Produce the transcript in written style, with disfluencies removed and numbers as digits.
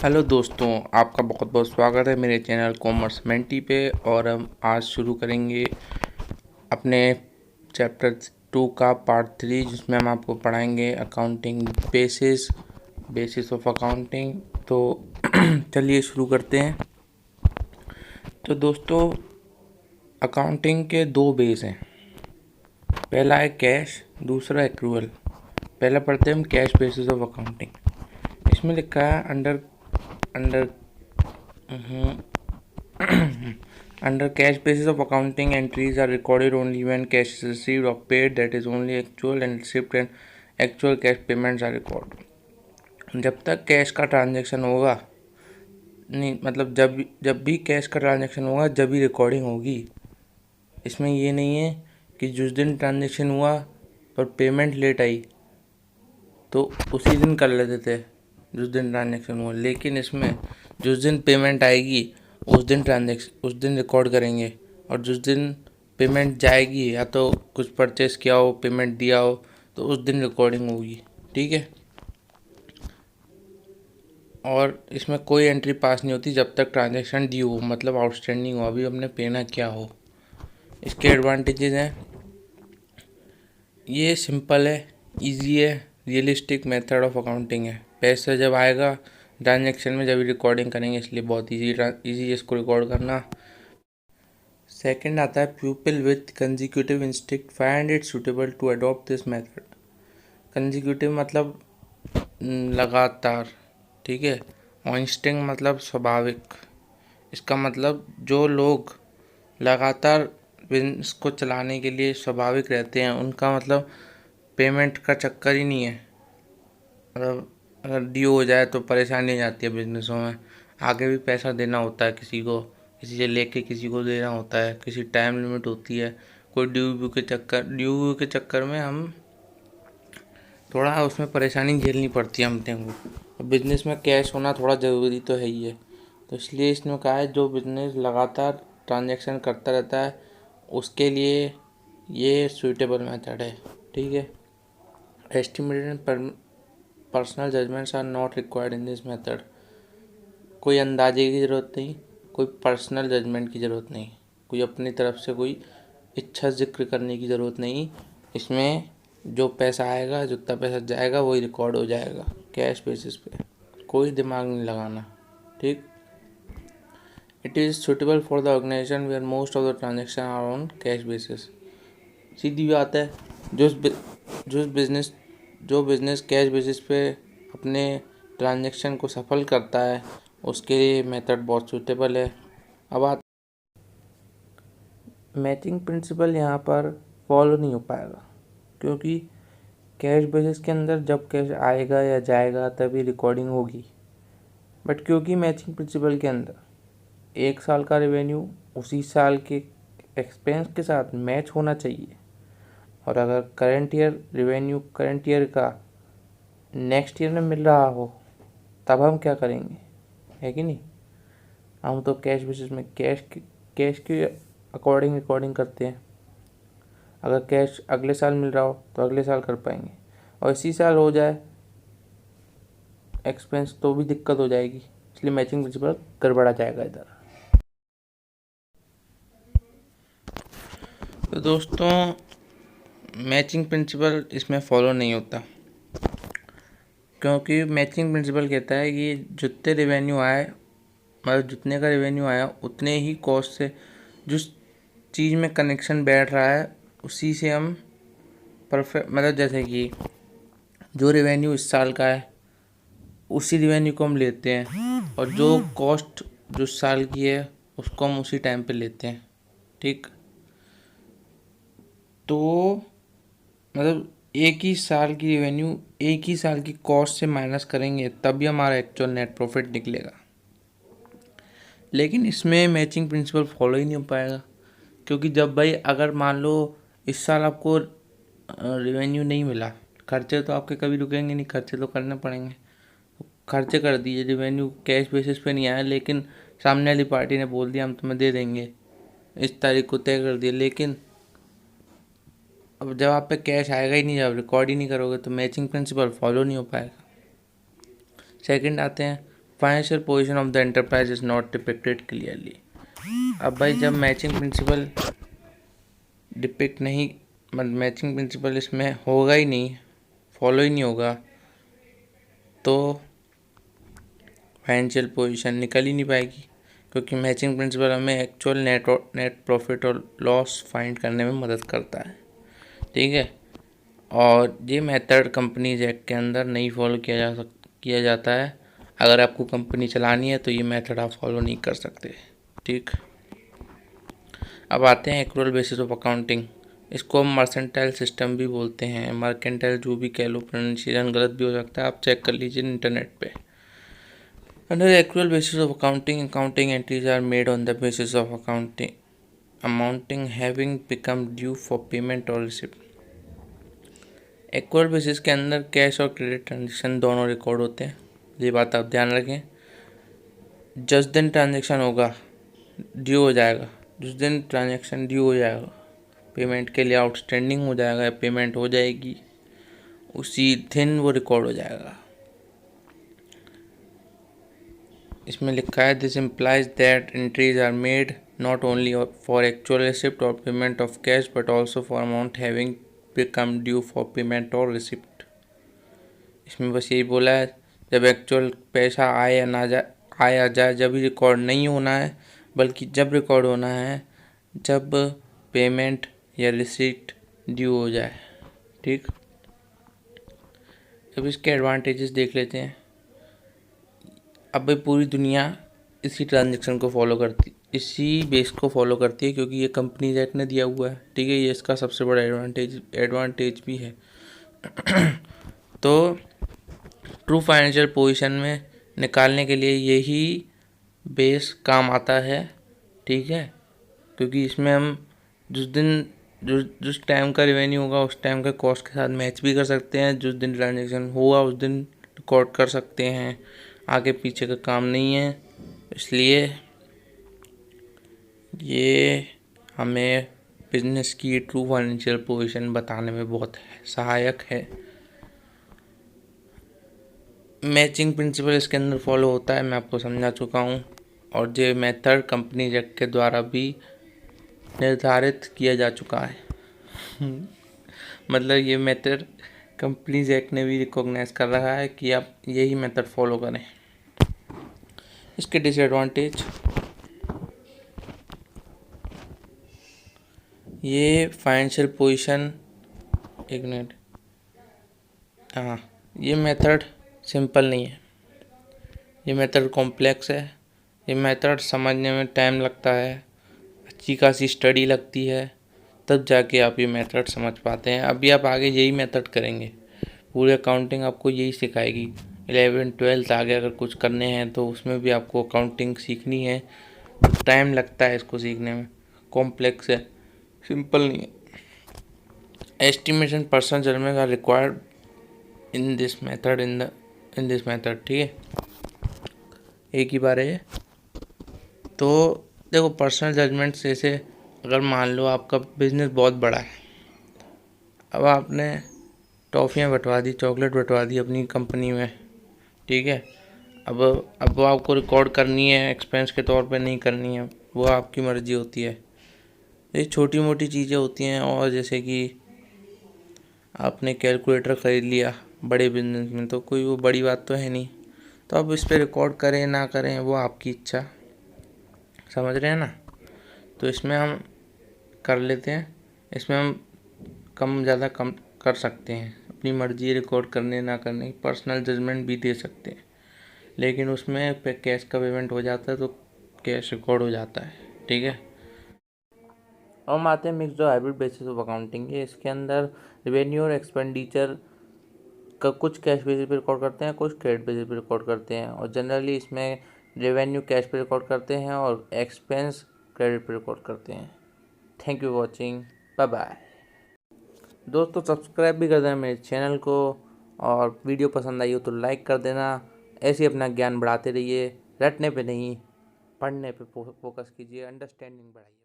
Hello दोस्तों, आपका बहुत बहुत स्वागत है मेरे चैनल कॉमर्स मेंटी पे। और हम आज शुरू करेंगे अपने चैप्टर 2 का पार्ट 3, जिसमें हम आपको पढ़ाएंगे अकाउंटिंग बेसिस ऑफ अकाउंटिंग। तो चलिए शुरू करते हैं। तो दोस्तों, अकाउंटिंग के दो बेस हैं। पहला है कैश, दूसरा एक्रूअल। पहला पढ़ते हैं हम कैश बेसिस ऑफ अकाउंटिंग। इसमें लिखा है under under Under cash basis of accounting, entries are recorded only when cash is received or paid. That is only actual and receipt and actual cash payments are recorded. जब तक cash का transaction होगा, नहीं मतलब जब भी cash का transaction होगा जब भी रिकॉर्डिंग होगी। इसमें ये नहीं है कि जिस दिन ट्रांजैक्शन हुआ पर पेमेंट लेट आई तो उसी दिन कर लेते थे जिस दिन ट्रांजैक्शन हुआ, लेकिन इसमें जिस दिन पेमेंट आएगी उस दिन रिकॉर्ड करेंगे। और जिस दिन पेमेंट जाएगी, या तो कुछ परचेस किया हो, पेमेंट दिया हो, तो उस दिन रिकॉर्डिंग होगी। ठीक है। और इसमें कोई एंट्री पास नहीं होती जब तक ट्रांजैक्शन ड्यू हो, मतलब आउटस्टैंडिंग हो, अभी हमने पेना क्या हो। इसके एडवांटेजेस हैं, ये सिंपल है, इजी है, रियलिस्टिक मेथड ऑफ अकाउंटिंग है। पैसा जब आएगा ट्रांजैक्शन में जब रिकॉर्डिंग करेंगे, इसलिए बहुत इजी इसको रिकॉर्ड करना। सेकंड आता है pupil with consecutive instinct find it suitable to adopt this method. Consecutive मतलब लगातार, ठीक है। और इंस्टिंक्ट मतलब स्वाभाविक। इसका मतलब जो लोग लगातार बिजनेस को चलाने के लिए स्वाभाविक रहते हैं, उनका मतलब पेमेंट का चक्कर ही नहीं है। मतलब अगर ड्यू हो जाए तो परेशानी हो जाती है बिजनेसों में। आगे भी पैसा देना होता है किसी को, किसी से लेके किसी को देना होता है, किसी टाइम लिमिट होती है। कोई ड्यू के चक्कर में हम थोड़ा उसमें परेशानी झेलनी पड़ती है हमने को। बिजनेस में कैश होना थोड़ा ज़रूरी तो है ही है। तो इसलिए इसने कहा है जो बिजनेस लगातार ट्रांजैक्शन करता रहता है उसके लिए ये सूटेबल मेथड है। ठीक है। Estimated personal judgments are not required in this method. कोई अंदाजे की ज़रूरत नहीं, कोई पर्सनल जजमेंट की ज़रूरत नहीं, कोई अपनी तरफ से कोई इच्छा जिक्र करने की ज़रूरत नहीं। इसमें जो पैसा आएगा, जितना पैसा जाएगा वही रिकॉर्ड हो जाएगा कैश बेसिस पे, कोई दिमाग नहीं लगाना। ठीक। It is suitable for the organisation where most of the transaction are on cash basis. सीधी बात है, जो बिज़नेस कैश बेसिस पे अपने ट्रांजैक्शन को सफल करता है उसके लिए मेथड बहुत सूटेबल है। अब मैचिंग प्रिंसिपल यहाँ पर फॉलो नहीं हो पाएगा, क्योंकि कैश बेसिस के अंदर जब कैश आएगा या जाएगा तभी रिकॉर्डिंग होगी। बट क्योंकि मैचिंग प्रिंसिपल के अंदर एक साल का रेवेन्यू उसी साल के एक्सपेंस के साथ मैच होना चाहिए, और अगर करंट ईयर का नेक्स्ट ईयर में मिल रहा हो तब हम क्या करेंगे, है कि नहीं। हम तो कैश बेसिस में कैश के अकॉर्डिंग रिकॉर्डिंग करते हैं। अगर कैश अगले साल मिल रहा हो तो अगले साल कर पाएंगे, और इसी साल हो जाए एक्सपेंस तो भी दिक्कत हो जाएगी। इसलिए मैचिंग प्रिंसिपल गड़बड़ा जाएगा इधर। तो दोस्तों, मैचिंग प्रिंसिपल इसमें फॉलो नहीं होता, क्योंकि मैचिंग प्रिंसिपल कहता है कि जितने रेवेन्यू आए, मतलब जितने का रेवेन्यू आया उतने ही कॉस्ट से जिस चीज़ में कनेक्शन बैठ रहा है उसी से हम परफेक्ट, मतलब जैसे कि जो रेवेन्यू इस साल का है उसी रेवेन्यू को हम लेते हैं, और जो कॉस्ट जो साल की है उसको हम उसी टाइम पे लेते हैं। ठीक। तो मतलब एक ही साल की रेवेन्यू एक ही साल की कॉस्ट से माइनस करेंगे तभी हमारा एक्चुअल नेट प्रॉफिट निकलेगा। लेकिन इसमें मैचिंग प्रिंसिपल फॉलो ही नहीं हो पाएगा, क्योंकि जब भाई अगर मान लो इस साल आपको रेवेन्यू नहीं मिला, खर्चे तो आपके कभी रुकेंगे नहीं, खर्चे तो करने पड़ेंगे। तो खर्चे कर दिए, रेवेन्यू कैश बेसिस पे नहीं आया, लेकिन सामने वाली पार्टी ने बोल दिया हम तुम्हें दे देंगे, इस तारीख को तय कर दिया। लेकिन अब जब आप पे कैश आएगा ही नहीं, जब रिकॉर्ड ही नहीं करोगे, तो मैचिंग प्रिंसिपल फॉलो नहीं हो पाएगा। सेकंड आते हैं financial position of the enterprise is not depicted clearly. अब भाई जब मैचिंग प्रिंसिपल डिपिक्ट नहीं, मतलब मैचिंग प्रिंसिपल इसमें होगा ही नहीं, फॉलो ही नहीं होगा, तो फाइनेंशियल पोजीशन निकल ही नहीं पाएगी, क्योंकि मैचिंग प्रिंसिपल हमें एक्चुअल नेट प्रॉफिट और लॉस फाइंड करने में मदद करता है। ठीक है, और ये मेथड कंपनीज एक्ट के अंदर नहीं फॉलो किया जाता है। अगर आपको कंपनी चलानी है तो ये मेथड आप फॉलो नहीं कर सकते। ठीक, अब आते हैं एक्रूअल बेसिस ऑफ अकाउंटिंग। इसको हम मर्सेंटाइल सिस्टम भी बोलते हैं, मर्केंटाइल जो भी कह लो, प्रोनाउंसिएशन गलत भी हो सकता है, आप चेक कर लीजिए इंटरनेट पे। Under accrual basis of accounting, accounting entries are made on the basis of accounting amounting having become due for payment और रिसिप्ट। एक्रूअल बेसिस के अंदर कैश और क्रेडिट ट्रांजेक्शन दोनों रिकॉर्ड होते हैं, ये बात आप ध्यान रखें। जिस दिन ट्रांजेक्शन होगा ड्यू हो जाएगा, जिस दिन ट्रांजेक्शन ड्यू हो जाएगा, पेमेंट के लिए आउटस्टैंडिंग हो जाएगा या पेमेंट हो जाएगी, उसी दिन वो रिकॉर्ड हो जाएगा। इसमें लिखा है this implies that entries are made not only for actual receipt और payment of cash but also for amount having become due for payment और रिसिप्ट। इसमें बस यही बोला है, जब एक्चुअल पैसा आए या ना जाए, आए या जाए, जब भी रिकॉर्ड नहीं होना है, बल्कि जब रिकॉर्ड होना है जब पेमेंट या रिसीट ड्यू हो जाए। ठीक, अब इसके एडवांटेजेस देख लेते हैं। अब भाई पूरी दुनिया इसी ट्रांजेक्शन को फॉलो करती, इसी बेस को फॉलो करती है, क्योंकि ये कंपनीज एक्ट ने दिया हुआ है। ठीक है, ये इसका सबसे बड़ा एडवांटेज भी है। तो ट्रू फाइनेंशियल पोजीशन में निकालने के लिए यही बेस काम आता है। ठीक है, क्योंकि इसमें हम जिस टाइम का रेवेन्यू होगा उस टाइम के कॉस्ट के साथ मैच भी कर सकते हैं, जिस दिन ट्रांजेक्शन होगा उस दिन रिकॉर्ड कर सकते हैं, आगे पीछे का काम नहीं है। इसलिए ये हमें बिजनेस की ट्रू फाइनेंशियल पोजीशन बताने में बहुत सहायक है। मैचिंग प्रिंसिपल इसके अंदर फॉलो होता है, मैं आपको समझा चुका हूँ, और ये मेथड कंपनी एक्ट के द्वारा भी निर्धारित किया जा चुका है। मतलब ये मेथड कंपनीज एक्ट ने भी रिकॉग्नाइज कर रहा है कि आप यही मेथड फॉलो करें। इसके डिसएडवांटेज, ये फाइनेंशियल पोजीशन, एक मिनट, हाँ, ये मेथड सिंपल नहीं है, ये मेथड कॉम्प्लेक्स है। ये मेथड समझने में टाइम लगता है, अच्छी खासी स्टडी लगती है, तब जाके आप ये मेथड समझ पाते हैं। अभी आप आगे यही मेथड करेंगे, पूरी अकाउंटिंग आपको यही सिखाएगी। 11th-12th आगे अगर कुछ करने हैं तो उसमें भी आपको अकाउंटिंग सीखनी है, टाइम लगता है इसको सीखने में, कॉम्प्लेक्स है, सिंपल नहीं है। Estimation personal judgment are required in this method. ठीक है, एक ही बार है। तो देखो, पर्सनल जजमेंट जैसे अगर मान लो आपका बिजनेस बहुत बड़ा है, अब आपने टॉफ़ियाँ बंटवा दी, चॉकलेट बंटवा दी अपनी कंपनी में। ठीक है, अब आपको रिकॉर्ड करनी है, एक्सपेंस के तौर पे नहीं करनी है, वो आपकी मर्ज़ी होती है। ये छोटी मोटी चीज़ें होती हैं, और जैसे कि आपने कैलकुलेटर ख़रीद लिया बड़े बिजनेस में, तो कोई वो बड़ी बात तो है नहीं, तो अब इस पर रिकॉर्ड करें ना करें वो आपकी इच्छा, समझ रहे हैं ना। तो इसमें हम कर लेते हैं, इसमें हम कम ज़्यादा कम कर सकते हैं, अपनी मर्ज़ी रिकॉर्ड करने ना करने, पर्सनल जजमेंट भी दे सकते हैं, लेकिन उसमें कैश का पेमेंट हो जाता है तो कैश रिकॉर्ड हो जाता है। ठीक है, और हम आते हैं मिक्स्ड और हाइब्रिड बेसिस ऑफ अकाउंटिंग के। इसके अंदर रेवेन्यू और एक्सपेंडिचर का कुछ कैश बेसिस पे रिकॉर्ड करते हैं, कुछ क्रेडिट बेसिस पे रिकॉर्ड करते हैं, और जनरली इसमें रेवेन्यू कैश पे रिकॉर्ड करते हैं और एक्सपेंस क्रेडिट पे रिकॉर्ड करते हैं। Thank you watching, bye bye. दोस्तों सब्सक्राइब भी कर देना मेरे चैनल को, और वीडियो पसंद आई हो तो लाइक कर देना। ऐसे ही अपना ज्ञान बढ़ाते रहिए, रटने पे नहीं, पढ़ने पे फोकस कीजिए, अंडरस्टैंडिंग बढ़ाइए।